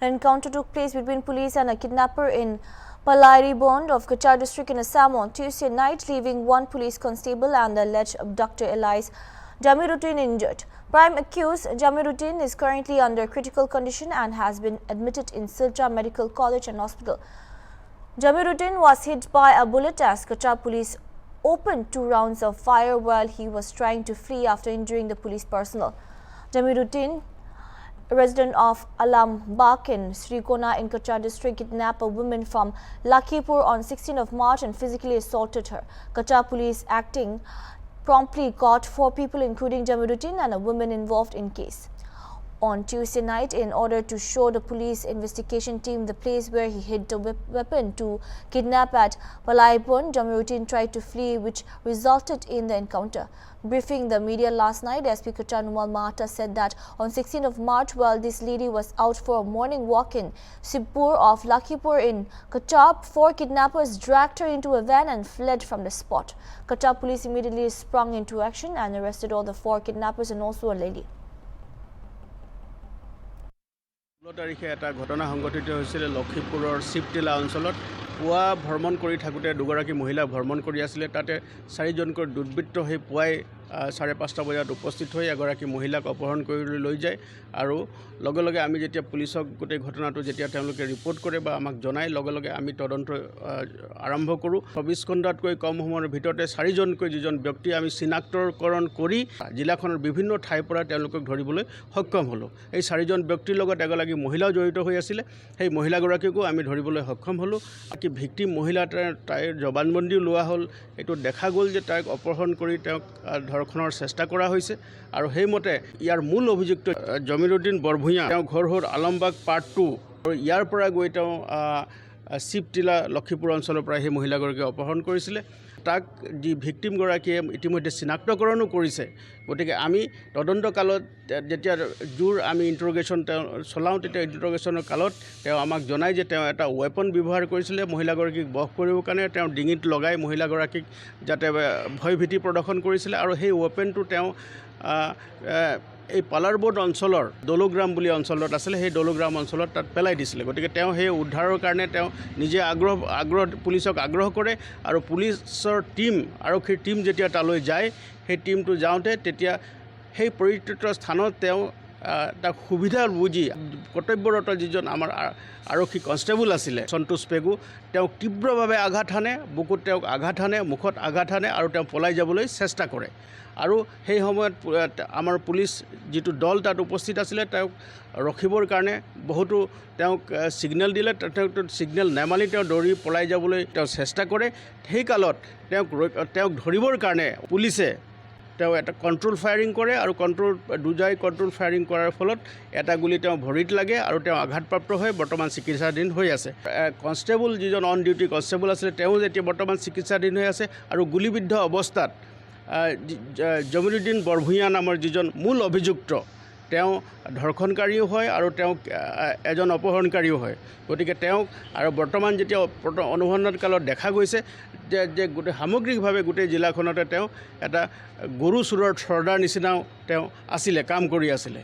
An encounter took place between police and a kidnapper in Palairi Bond of Kachar district in Assam on Tuesday night, leaving one police constable and the alleged abductor Elias Jamiruddin injured. Prime accused Jamiruddin is currently under critical condition and has been admitted in Silchar Medical College and Hospital. Jamiruddin was hit by a bullet as Kachar police opened 2 rounds of fire while he was trying to flee after injuring the police personnel. Jamiruddin, a resident of Alambagh in Srikona in Kachar district, kidnapped a woman from Lakhipur on 16th of March and physically assaulted her. Kachar police acting promptly caught 4 people including Jamiruddin and a woman involved in case. On Tuesday night, in order to show the police investigation team the place where he hid the weapon to kidnap at Palaibun, Jamiruddin tried to flee, which resulted in the encounter. Briefing the media last night, SP Kachar Numal Mahata said that on 16th of March, while this lady was out for a morning walk in Sibpur of Lakhipur in Kachar, 4 kidnappers dragged her into a van and fled from the spot. Kachar police immediately sprung into action and arrested all the 4 kidnappers and also a lady. 16 তাৰিখে এটা ঘটনা সংঘটিত হৈছিল লক্ষীপুৰৰ শিৱটিলা অঞ্চলত পুৱা ভ্ৰমণ কৰি থাকোঁতে দুগৰাকী মহিলা ভ্ৰমণ কৰি আছিল তাতে 4 জনকৈ দুৰ্বৃত্ত হৈ পুৱাই 5:30 বজাত উপস্থিত হৈ এগৰাকী মহিলাক অপহৰণ কৰি লৈ যায় আৰু লগে লগে আমি যেতিয়া পুলিচক গোটেই ঘটনাটো যেতিয়া তেওঁলোকে ৰিপৰ্ট কৰে বা আমাক জনায় লগে লগে আমি তদন্ত আৰম্ভ কৰোঁ 24 ঘণ্টাতকৈ কম সময়ৰ ভিতৰতে 4 জনকৈ যিজন ব্যক্তি আমি চিনাক্তকৰণ কৰি জিলাখনৰ বিভিন্ন ঠাইৰ পৰা তেওঁলোকক ধৰিবলৈ সক্ষম হ'লো এই 4 জন ব্যক্তিৰ লগত এগৰাকী মহিলাও জড়িত হৈ আছিল সেই মহিলাগৰাকীকো আমি ধৰিবলৈ সক্ষম হ'লো কি ভিকটিম মহিলা তাইৰ জবানবন্দী লোৱা হ'ল এটো দেখা গ'ল যে তাইক অপহৰণ কৰি তেওঁক ধৰ্ষণৰ চেষ্টা কৰা হৈছে আৰু সেইমতে ইয়াৰ মূল অভিযুক্ত জমিৰুদ্দিন বৰভূঞা তেওঁ ঘৰ হ'ল আলমবাগ পাৰ্ট 2 আৰু ইয়াৰ পৰা গৈ তেওঁ শিৱটিলা লক্ষীপুৰ অঞ্চলৰ পৰা সেই মহিলাগৰাকী অপহৰণ কৰিছিল তাক যি ভিকটিম গৰাকীয়ে ইতিমধ্যে চিনাক্তকৰণো কৰিছে গতিকে আমি তদন্ত কালত যেতিয়া জুৰ আমি ইন্টাৰোগেশ্যন চলাওঁ তেতিয়া ইন্টাৰোগেশ্যনৰ কালত তেওঁ আমাক জনায় যে তেওঁ এটা ৱেপন ব্যৱহাৰ কৰিছিল মহিলাগৰাকীক বশ কৰিবৰ কাৰণে তেওঁ ডিঙিত লগাই মহিলাগৰাকীক যাতে ভয়ভীতি প্ৰদৰ্শন কৰিছিল আৰু সেই ৱেপনটো তেওঁ এই পালাৰবোৰ্ড অঞ্চলৰ দলগ্ৰাম বুলি অঞ্চলত আছিল সেই দলগ্ৰাম অঞ্চলত তাত পেলাই দিছিল গতিকে তেওঁ সেই উদ্ধাৰৰ কাৰণে তেওঁ নিজে আগ্ৰহ পুলিচক আগ্ৰহ কৰে আৰু পুলিচৰ টিম আৰক্ষীৰ টিম যেতিয়া তালৈ যায় সেই টিমটো যাওঁতে তেতিয়া সেই পৰিত্যক্ত স্থানত তেওঁ তাক সুবিধা বুজি কৰ্তব্যৰত যিজন আমাৰ আৰক্ষী কনষ্টেবল আছিল সন্তোষ পেগু তেওঁ তীব্ৰভাৱে আঘাত হানে বুকুত তেওঁক আঘাত হানে মুখত আঘাত হানে আৰু তেওঁ পলাই যাবলৈ চেষ্টা কৰে আৰু সেই সময়ত আমাৰ পুলিচ যিটো দল তাত উপস্থিত আছিল তেওঁক ৰখিবৰ কাৰণে বহুতো তেওঁক সিগনেল দিলে তেওঁক সিগনেল নেমানি তেওঁ দৌৰি পলাই যাবলৈ তেওঁ চেষ্টা কৰে সেই কালত তেওঁক ধৰিবৰ কাৰণে পুলিচে তেওঁ এটা কন্ট্ৰোল ফায়াৰিং কৰে আৰু দুজাই কন্ট্ৰোল ফায়াৰিং কৰাৰ ফলত এটা গুলি তেওঁ ভৰিত লাগে আৰু তেওঁ আঘাতপ্ৰাপ্ত হৈ বৰ্তমান চিকিৎসাধীন হৈ আছে কনষ্টেবল যিজন অন ডিউটি কনষ্টেবল আছিল তেওঁ যেতিয়া বৰ্তমান চিকিৎসাধীন হৈ আছে আৰু গুলিবিদ্ধ অৱস্থাত জমিৰুদ্দিন বৰভূঞা নামৰ যিজন মূল অভিযুক্ত তেওঁ ধৰ্ষণকাৰীও হয় আৰু তেওঁ এজন অপহৰণকাৰীও হয় গতিকে তেওঁক আৰু বৰ্তমান যেতিয়া অনুসন্ধান কালত দেখা গৈছে যে গোটেই সামগ্ৰিকভাৱে গোটেই জিলাখনতে তেওঁ এটা গৰু চুৰৰ চৰ্দাৰ নিচিনাও তেওঁ আছিলে কাম কৰি আছিলে